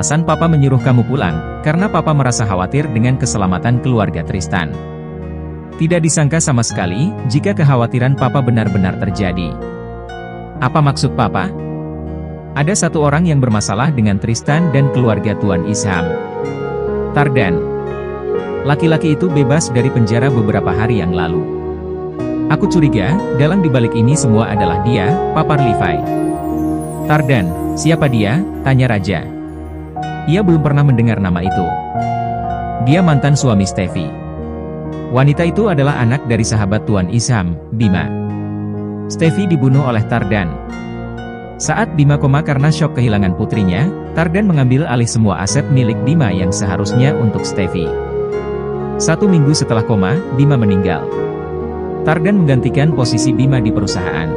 Alasan Papa menyuruh kamu pulang, karena Papa merasa khawatir dengan keselamatan keluarga Tristan. Tidak disangka sama sekali, jika kekhawatiran Papa benar-benar terjadi. Apa maksud Papa? Ada satu orang yang bermasalah dengan Tristan dan keluarga Tuan Isham. Tardan. Laki-laki itu bebas dari penjara beberapa hari yang lalu. Aku curiga, dalang dibalik ini semua adalah dia, papar Levi. Tardan, siapa dia? Tanya Raja. Ia belum pernah mendengar nama itu. Dia mantan suami Steffi. Wanita itu adalah anak dari sahabat Tuan Isham, Bima. Steffi dibunuh oleh Tardan. Saat Bima koma karena syok kehilangan putrinya, Tardan mengambil alih semua aset milik Bima yang seharusnya untuk Steffi. 1 minggu setelah koma, Bima meninggal. Tardan menggantikan posisi Bima di perusahaan.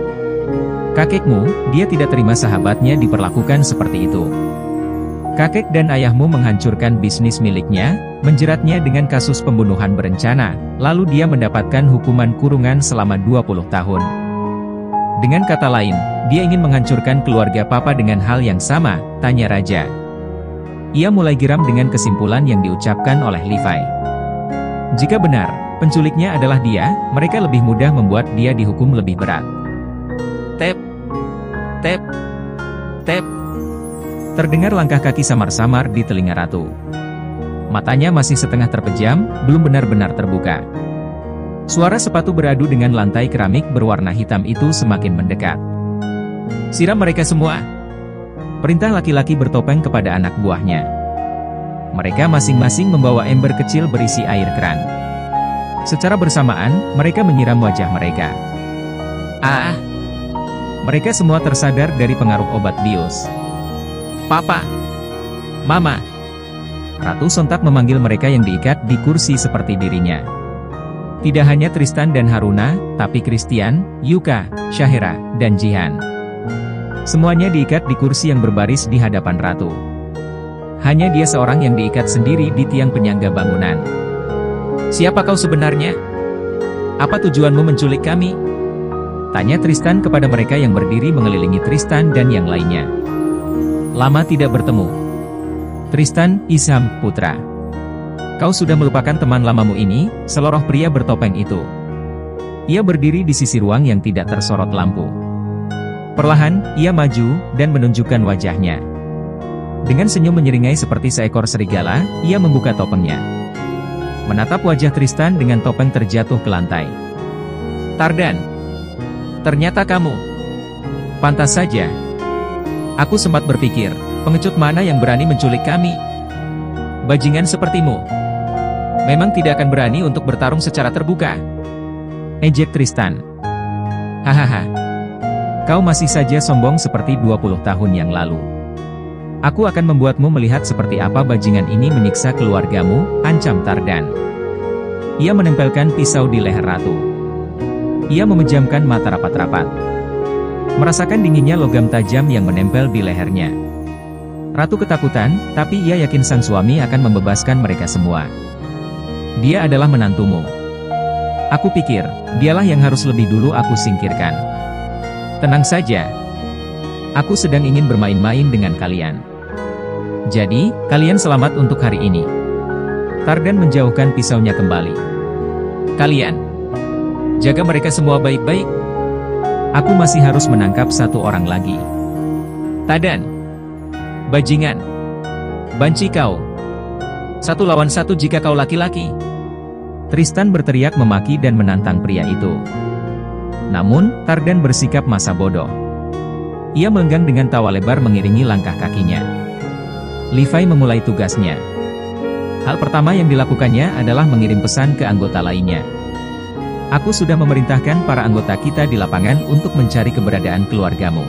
Kakekmu, dia tidak terima sahabatnya diperlakukan seperti itu. Kakek dan ayahmu menghancurkan bisnis miliknya, menjeratnya dengan kasus pembunuhan berencana, lalu dia mendapatkan hukuman kurungan selama 20 tahun. Dengan kata lain, dia ingin menghancurkan keluarga Papa dengan hal yang sama, tanya Raja. Ia mulai geram dengan kesimpulan yang diucapkan oleh Levi. Jika benar, penculiknya adalah dia, mereka lebih mudah membuat dia dihukum lebih berat. Tep, tep, tep. Terdengar langkah kaki samar-samar di telinga Ratu. Matanya masih setengah terpejam, belum benar-benar terbuka. Suara sepatu beradu dengan lantai keramik berwarna hitam itu semakin mendekat. Siram mereka semua. Perintah laki-laki bertopeng kepada anak buahnya. Mereka masing-masing membawa ember kecil berisi air keran. Secara bersamaan, mereka menyiram wajah mereka. Mereka semua tersadar dari pengaruh obat bius. Papa, Mama. Ratu sontak memanggil mereka yang diikat di kursi seperti dirinya. Tidak hanya Tristan dan Haruna, tapi Christian, Yuka, Shahira, dan Jihan. Semuanya diikat di kursi yang berbaris di hadapan Ratu. Hanya dia seorang yang diikat sendiri di tiang penyangga bangunan. Siapa kau sebenarnya? Apa tujuanmu menculik kami? Tanya Tristan kepada mereka yang berdiri mengelilingi Tristan dan yang lainnya. Lama tidak bertemu. Tristan, Isham, putra. Kau sudah melupakan teman lamamu ini, seloroh pria bertopeng itu. Ia berdiri di sisi ruang yang tidak tersorot lampu. Perlahan, ia maju, dan menunjukkan wajahnya. Dengan senyum menyeringai seperti seekor serigala, ia membuka topengnya. Menatap wajah Tristan dengan topeng terjatuh ke lantai. Tardan. Ternyata kamu. Pantas saja. Aku sempat berpikir, pengecut mana yang berani menculik kami? Bajingan sepertimu. Memang tidak akan berani untuk bertarung secara terbuka. Ejek Tristan. Hahaha. Kau masih saja sombong seperti 20 tahun yang lalu. Aku akan membuatmu melihat seperti apa bajingan ini menyiksa keluargamu, ancam Tardan. Ia menempelkan pisau di leher Ratu. Ia memejamkan mata rapat-rapat. Merasakan dinginnya logam tajam yang menempel di lehernya. Ratu ketakutan, tapi ia yakin sang suami akan membebaskan mereka semua. Dia adalah menantumu. Aku pikir, dialah yang harus lebih dulu aku singkirkan. Tenang saja. Aku sedang ingin bermain-main dengan kalian. Jadi, kalian selamat untuk hari ini. Tardan menjauhkan pisaunya kembali. Kalian, jaga mereka semua baik-baik. Aku masih harus menangkap satu orang lagi. Tadan. Bajingan. Banci kau. 1 lawan 1 jika kau laki-laki. Tristan berteriak memaki dan menantang pria itu. Namun, Tardan bersikap masa bodoh. Ia melenggang dengan tawa lebar mengiringi langkah kakinya. Levi memulai tugasnya. Hal pertama yang dilakukannya adalah mengirim pesan ke anggota lainnya. Aku sudah memerintahkan para anggota kita di lapangan untuk mencari keberadaan keluargamu.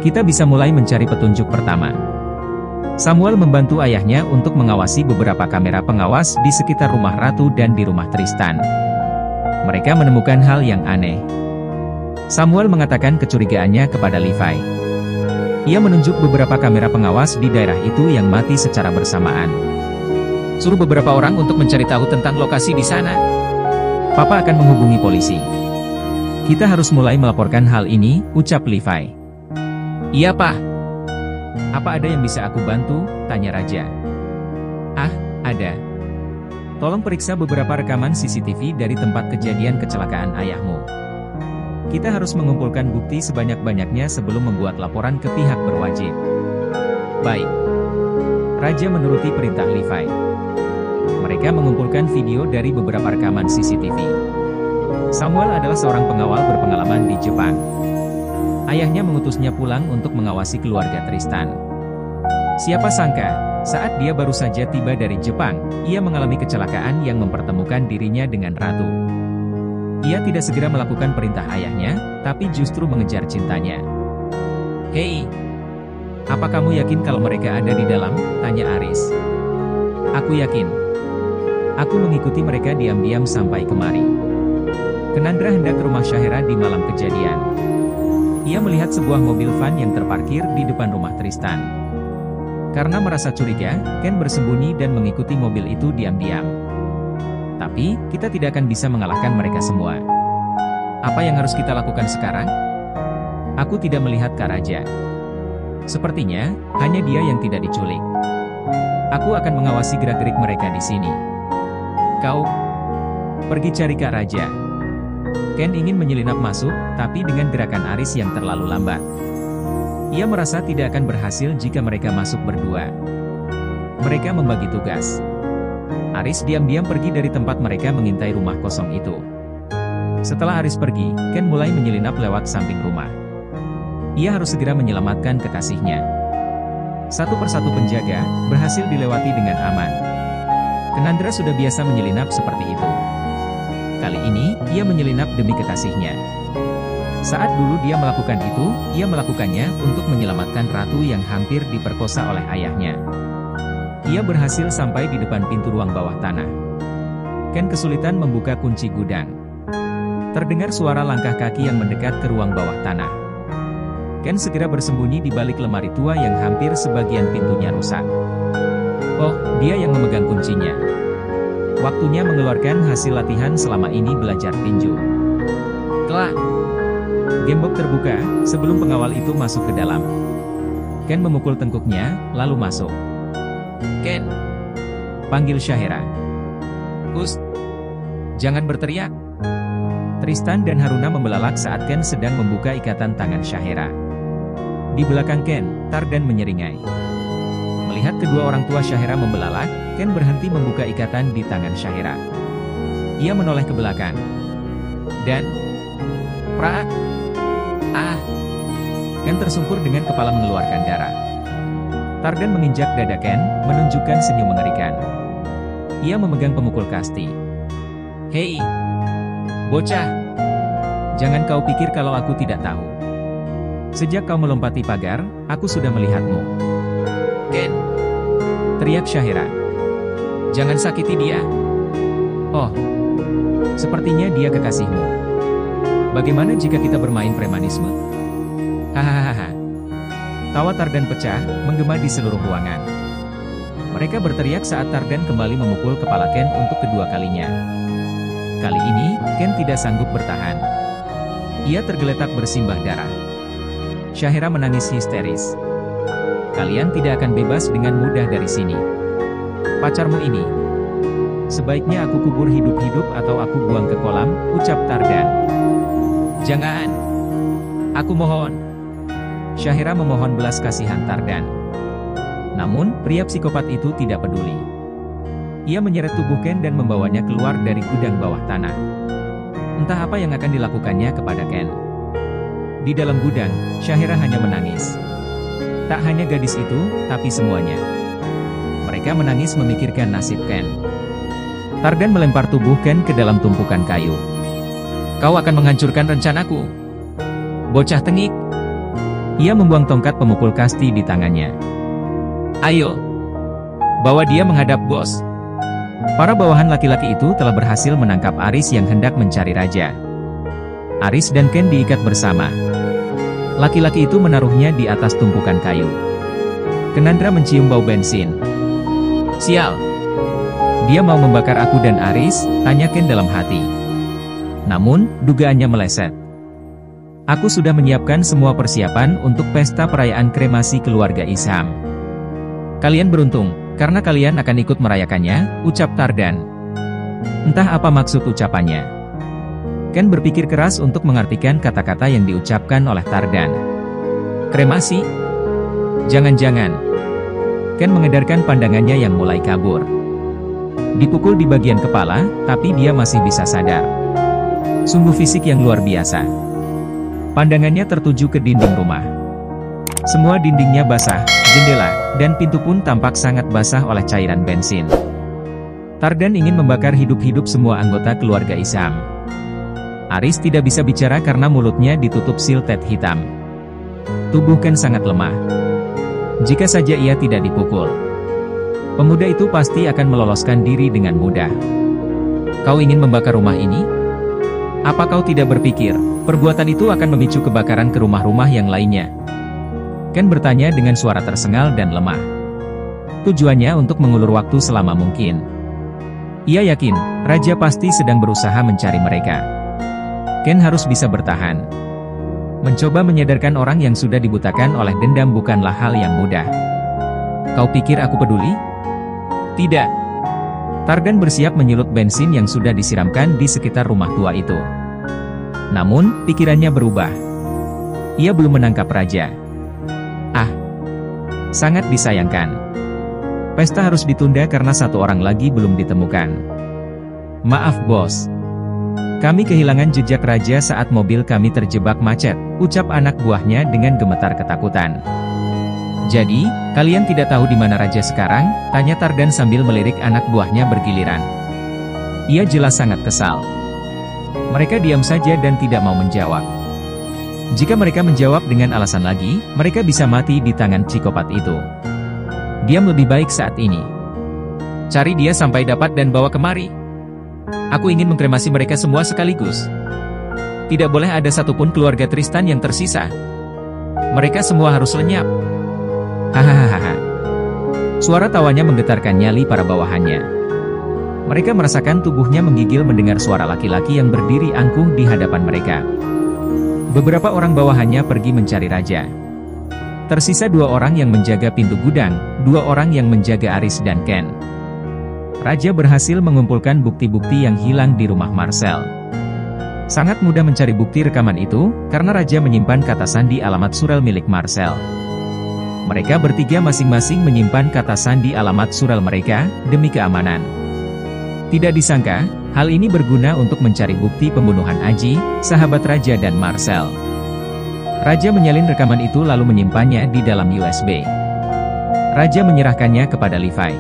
Kita bisa mulai mencari petunjuk pertama. Samuel membantu ayahnya untuk mengawasi beberapa kamera pengawas di sekitar rumah Ratu dan di rumah Tristan. Mereka menemukan hal yang aneh. Samuel mengatakan kecurigaannya kepada Levi. Ia menunjuk beberapa kamera pengawas di daerah itu yang mati secara bersamaan. Suruh beberapa orang untuk mencari tahu tentang lokasi di sana. Papa akan menghubungi polisi. Kita harus mulai melaporkan hal ini, ucap Levi. Iya, Pak. Apa ada yang bisa aku bantu? Tanya Raja. Ah, ada. Tolong periksa beberapa rekaman CCTV dari tempat kejadian kecelakaan ayahmu. Kita harus mengumpulkan bukti sebanyak-banyaknya sebelum membuat laporan ke pihak berwajib. Baik. Raja menuruti perintah Levi. Mereka mengumpulkan video dari beberapa rekaman CCTV. Samuel adalah seorang pengawal berpengalaman di Jepang. Ayahnya mengutusnya pulang untuk mengawasi keluarga Tristan. Siapa sangka, saat dia baru saja tiba dari Jepang, ia mengalami kecelakaan yang mempertemukan dirinya dengan Ratu. Ia tidak segera melakukan perintah ayahnya, tapi justru mengejar cintanya. "Hei, apa kamu yakin kalau mereka ada di dalam?" tanya Aris. "Aku yakin. Aku mengikuti mereka diam-diam sampai kemari." Kenandra hendak ke rumah Syahera di malam kejadian. Ia melihat sebuah mobil van yang terparkir di depan rumah Tristan. Karena merasa curiga, Ken bersembunyi dan mengikuti mobil itu diam-diam. Tapi, kita tidak akan bisa mengalahkan mereka semua. Apa yang harus kita lakukan sekarang? Aku tidak melihat Kak Raja. Sepertinya, hanya dia yang tidak diculik. Aku akan mengawasi gerak-gerik mereka di sini. Kau pergi cari Kak Raja. Ken ingin menyelinap masuk, tapi dengan gerakan Aris yang terlalu lambat. Ia merasa tidak akan berhasil jika mereka masuk berdua. Mereka membagi tugas. Aris diam-diam pergi dari tempat mereka mengintai rumah kosong itu. Setelah Aris pergi, Ken mulai menyelinap lewat samping rumah. Ia harus segera menyelamatkan kekasihnya. Satu persatu penjaga berhasil dilewati dengan aman. Kenandra sudah biasa menyelinap seperti itu. Kali ini, ia menyelinap demi kekasihnya. Saat dulu dia melakukan itu, ia melakukannya untuk menyelamatkan Ratu yang hampir diperkosa oleh ayahnya. Ia berhasil sampai di depan pintu ruang bawah tanah. Ken kesulitan membuka kunci gudang. Terdengar suara langkah kaki yang mendekat ke ruang bawah tanah. Ken segera bersembunyi di balik lemari tua yang hampir sebagian pintunya rusak. Oh, dia yang memegang kuncinya. Waktunya mengeluarkan hasil latihan selama ini belajar tinju. Kelak! Gembok terbuka, sebelum pengawal itu masuk ke dalam. Ken memukul tengkuknya, lalu masuk. "Ken!" panggil Syahera. "Hus! Jangan berteriak!" Tristan dan Haruna membelalak saat Ken sedang membuka ikatan tangan Syahera. Di belakang Ken, Tardan menyeringai. Melihat kedua orang tua Syahera membelalak, Ken berhenti membuka ikatan di tangan Syahera. Ia menoleh ke belakang. Dan... Prak! Ah! Ken tersungkur dengan kepala mengeluarkan darah. Tardan menginjak dada Ken, menunjukkan senyum mengerikan. Ia memegang pemukul kasti. "Hei! Bocah! Jangan kau pikir kalau aku tidak tahu. Sejak kau melompati pagar, aku sudah melihatmu." "Ken!" teriak Syahera. "Jangan sakiti dia." "Oh, sepertinya dia kekasihmu. Bagaimana jika kita bermain premanisme?" Hahaha. Tawa Tardan pecah, menggema di seluruh ruangan. Mereka berteriak saat Tardan kembali memukul kepala Ken untuk kedua kalinya. Kali ini, Ken tidak sanggup bertahan. Ia tergeletak bersimbah darah. Syahera menangis histeris. "Kalian tidak akan bebas dengan mudah dari sini. Pacarmu ini. Sebaiknya aku kubur hidup-hidup atau aku buang ke kolam," ucap Tardan. "Jangan. Aku mohon." Syahera memohon belas kasihan Tardan. Namun, pria psikopat itu tidak peduli. Ia menyeret tubuh Ken dan membawanya keluar dari gudang bawah tanah. Entah apa yang akan dilakukannya kepada Ken. Di dalam gudang, Syahera hanya menangis. Tak hanya gadis itu, tapi semuanya. Mereka menangis memikirkan nasib Ken. Tardan melempar tubuh Ken ke dalam tumpukan kayu. "Kau akan menghancurkan rencanaku, bocah tengik." Ia membuang tongkat pemukul kasti di tangannya. "Ayo, bawa dia menghadap bos." Para bawahan laki-laki itu telah berhasil menangkap Aris yang hendak mencari raja. Aris dan Ken diikat bersama. Laki-laki itu menaruhnya di atas tumpukan kayu. Kenandra mencium bau bensin. "Sial! Dia mau membakar aku dan Aris?" tanya Ken dalam hati. Namun, dugaannya meleset. Aku sudah menyiapkan semua persiapan untuk pesta perayaan kremasi keluarga Isham. Kalian beruntung, karena kalian akan ikut merayakannya, ucap Tardan. Entah apa maksud ucapannya. Ken berpikir keras untuk mengartikan kata-kata yang diucapkan oleh Tardan. Kremasi? Jangan-jangan. Ken mengedarkan pandangannya yang mulai kabur. Dipukul di bagian kepala, tapi dia masih bisa sadar. Sungguh fisik yang luar biasa. Pandangannya tertuju ke dinding rumah. Semua dindingnya basah, jendela, dan pintu pun tampak sangat basah oleh cairan bensin. Tardan ingin membakar hidup-hidup semua anggota keluarga Isham. Aris tidak bisa bicara karena mulutnya ditutup siltet hitam. Tubuh Ken sangat lemah. Jika saja ia tidak dipukul, pemuda itu pasti akan meloloskan diri dengan mudah. Kau ingin membakar rumah ini? Apa kau tidak berpikir, perbuatan itu akan memicu kebakaran ke rumah-rumah yang lainnya? Ken bertanya dengan suara tersengal dan lemah. Tujuannya untuk mengulur waktu selama mungkin. Ia yakin, Raja pasti sedang berusaha mencari mereka. Ken harus bisa bertahan. Mencoba menyadarkan orang yang sudah dibutakan oleh dendam bukanlah hal yang mudah. Kau pikir aku peduli? Tidak. Tardan bersiap menyulut bensin yang sudah disiramkan di sekitar rumah tua itu. Namun, pikirannya berubah. Ia belum menangkap Raja. Ah, sangat disayangkan. Pesta harus ditunda karena satu orang lagi belum ditemukan. Maaf bos. Kami kehilangan jejak Raja saat mobil kami terjebak macet, ucap anak buahnya dengan gemetar ketakutan. Jadi, kalian tidak tahu di mana Raja sekarang? Tanya Tardan sambil melirik anak buahnya bergiliran. Ia jelas sangat kesal. Mereka diam saja dan tidak mau menjawab. Jika mereka menjawab dengan alasan lagi, mereka bisa mati di tangan psikopat itu. Diam lebih baik saat ini. Cari dia sampai dapat dan bawa kemari. Aku ingin mengkremasi mereka semua sekaligus. Tidak boleh ada satupun keluarga Tristan yang tersisa. Mereka semua harus lenyap. Hahaha. Suara tawanya menggetarkan nyali para bawahannya. Mereka merasakan tubuhnya menggigil mendengar suara laki-laki yang berdiri angkuh di hadapan mereka. Beberapa orang bawahannya pergi mencari Raja. Tersisa 2 orang yang menjaga pintu gudang, 2 orang yang menjaga Aris dan Ken. Raja berhasil mengumpulkan bukti-bukti yang hilang di rumah Marcel. Sangat mudah mencari bukti rekaman itu, karena Raja menyimpan kata sandi alamat surel milik Marcel. Mereka bertiga masing-masing menyimpan kata sandi alamat surel mereka, demi keamanan. Tidak disangka, hal ini berguna untuk mencari bukti pembunuhan Aji, sahabat Raja dan Marcel. Raja menyalin rekaman itu lalu menyimpannya di dalam USB. Raja menyerahkannya kepada Levi.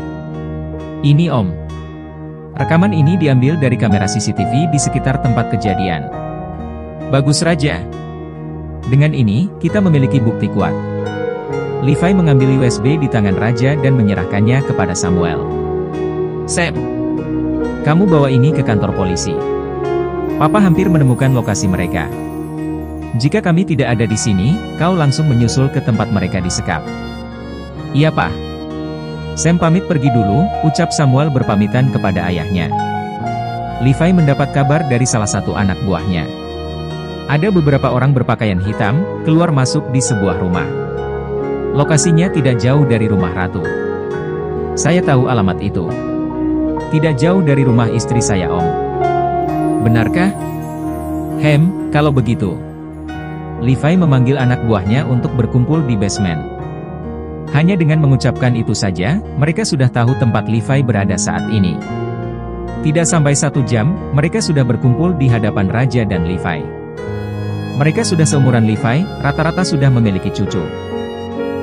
Ini Om. Rekaman ini diambil dari kamera CCTV di sekitar tempat kejadian. Bagus Raja. Dengan ini, kita memiliki bukti kuat. Levi mengambil USB di tangan Raja dan menyerahkannya kepada Samuel. Sam, kamu bawa ini ke kantor polisi. Papa hampir menemukan lokasi mereka. Jika kami tidak ada di sini, kau langsung menyusul ke tempat mereka disekap. Iya Pak. Sam pamit pergi dulu, ucap Samuel berpamitan kepada ayahnya. Levi mendapat kabar dari salah satu anak buahnya. Ada beberapa orang berpakaian hitam, keluar masuk di sebuah rumah. Lokasinya tidak jauh dari rumah Ratu. Saya tahu alamat itu. Tidak jauh dari rumah istri saya Om. Benarkah? Kalau begitu. Levi memanggil anak buahnya untuk berkumpul di basement. Hanya dengan mengucapkan itu saja, mereka sudah tahu tempat Levi berada saat ini. Tidak sampai 1 jam, mereka sudah berkumpul di hadapan Raja dan Levi. Mereka sudah seumuran Levi, rata-rata sudah memiliki cucu.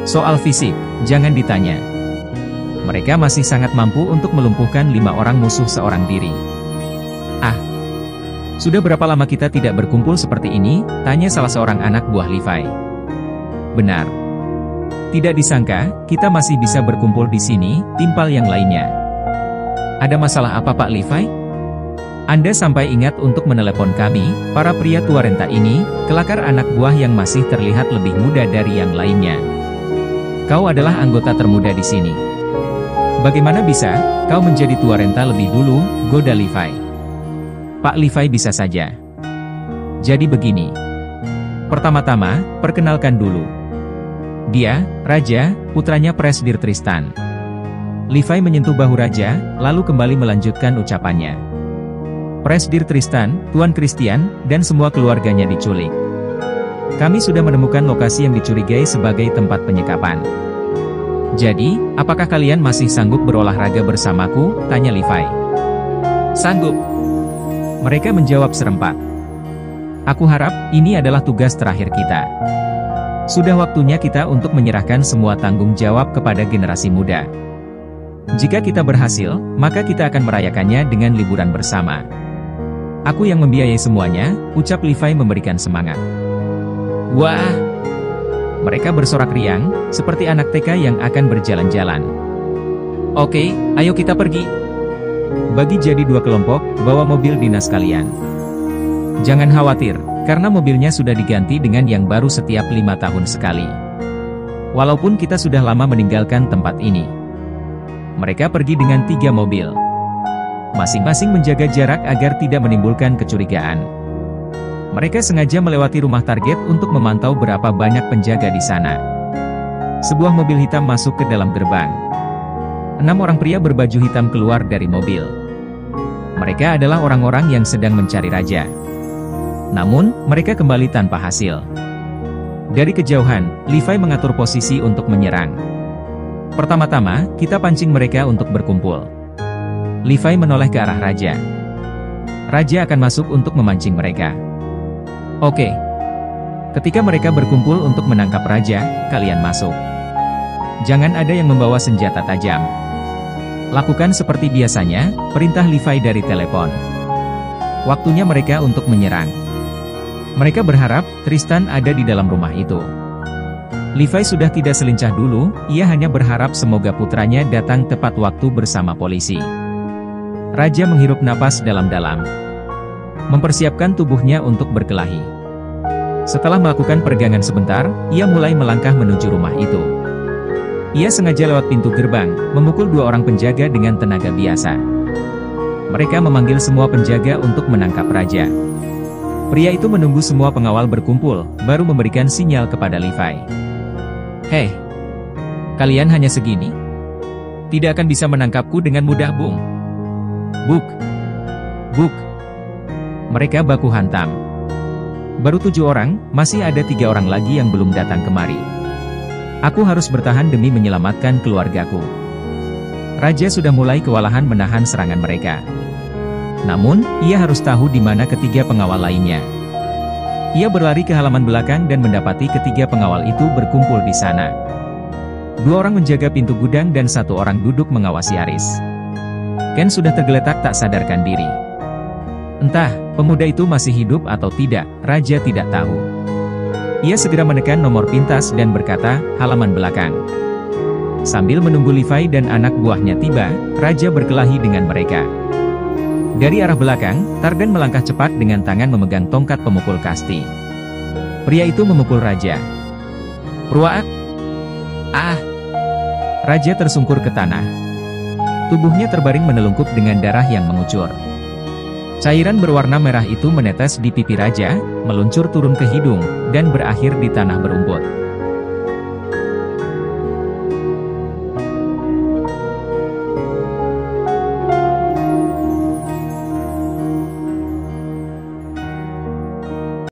Soal fisik, jangan ditanya. Mereka masih sangat mampu untuk melumpuhkan 5 orang musuh seorang diri. Ah, sudah berapa lama kita tidak berkumpul seperti ini? Tanya salah seorang anak buah Levi. Benar. Tidak disangka, kita masih bisa berkumpul di sini, timpal yang lainnya. Ada masalah apa Pak Levi? Anda sampai ingat untuk menelepon kami, para pria tua renta ini, kelakar anak buah yang masih terlihat lebih muda dari yang lainnya. Kau adalah anggota termuda di sini. Bagaimana bisa, kau menjadi tua renta lebih dulu, goda Levi. Pak Levi bisa saja. Jadi begini. Pertama-tama, perkenalkan dulu. Dia, Raja, putranya Presdir Tristan. Levi menyentuh bahu Raja, lalu kembali melanjutkan ucapannya. Presdir Tristan, Tuan Christian, dan semua keluarganya diculik. Kami sudah menemukan lokasi yang dicurigai sebagai tempat penyekapan. Jadi, apakah kalian masih sanggup berolahraga bersamaku? Tanya Levi. Sanggup. Mereka menjawab serempak. Aku harap, ini adalah tugas terakhir kita. Sudah waktunya kita untuk menyerahkan semua tanggung jawab kepada generasi muda. Jika kita berhasil, maka kita akan merayakannya dengan liburan bersama. Aku yang membiayai semuanya, ucap Levi memberikan semangat. Wah! Mereka bersorak riang, seperti anak TK yang akan berjalan-jalan. Oke, ayo kita pergi. Bagi jadi dua kelompok, bawa mobil dinas kalian. Jangan khawatir, karena mobilnya sudah diganti dengan yang baru setiap 5 tahun sekali. Walaupun kita sudah lama meninggalkan tempat ini. Mereka pergi dengan 3 mobil. Masing-masing menjaga jarak agar tidak menimbulkan kecurigaan. Mereka sengaja melewati rumah target untuk memantau berapa banyak penjaga di sana. Sebuah mobil hitam masuk ke dalam gerbang. 6 orang pria berbaju hitam keluar dari mobil. Mereka adalah orang-orang yang sedang mencari raja. Namun, mereka kembali tanpa hasil. Dari kejauhan, Levi mengatur posisi untuk menyerang. Pertama-tama, kita pancing mereka untuk berkumpul. Levi menoleh ke arah raja. Raja akan masuk untuk memancing mereka. Oke. Ketika mereka berkumpul untuk menangkap raja, kalian masuk. Jangan ada yang membawa senjata tajam. Lakukan seperti biasanya, perintah Levi dari telepon. Waktunya mereka untuk menyerang. Mereka berharap Tristan ada di dalam rumah itu. Levi sudah tidak selincah dulu, ia hanya berharap semoga putranya datang tepat waktu bersama polisi. Raja menghirup napas dalam-dalam. Mempersiapkan tubuhnya untuk berkelahi. Setelah melakukan peregangan sebentar, ia mulai melangkah menuju rumah itu. Ia sengaja lewat pintu gerbang, memukul 2 orang penjaga dengan tenaga biasa. Mereka memanggil semua penjaga untuk menangkap raja. Pria itu menunggu semua pengawal berkumpul, baru memberikan sinyal kepada Levi. Hei, kalian hanya segini? Tidak akan bisa menangkapku dengan mudah, Bung. Buk. Buk. Mereka baku hantam. Baru 7 orang, masih ada 3 orang lagi yang belum datang kemari. Aku harus bertahan demi menyelamatkan keluargaku. Raja sudah mulai kewalahan menahan serangan mereka. Namun, ia harus tahu di mana ketiga pengawal lainnya. Ia berlari ke halaman belakang dan mendapati ketiga pengawal itu berkumpul di sana. 2 orang menjaga pintu gudang dan 1 orang duduk mengawasi Aris. Ken sudah tergeletak tak sadarkan diri. Entah, pemuda itu masih hidup atau tidak, Raja tidak tahu. Ia segera menekan nomor pintas dan berkata, halaman belakang. Sambil menunggu Levi dan anak buahnya tiba, Raja berkelahi dengan mereka. Dari arah belakang, Tardan melangkah cepat dengan tangan memegang tongkat pemukul kasti. Pria itu memukul Raja. Pruaak! Ah! Raja tersungkur ke tanah. Tubuhnya terbaring menelungkup dengan darah yang mengucur. Cairan berwarna merah itu menetes di pipi Raja, meluncur turun ke hidung, dan berakhir di tanah berumput.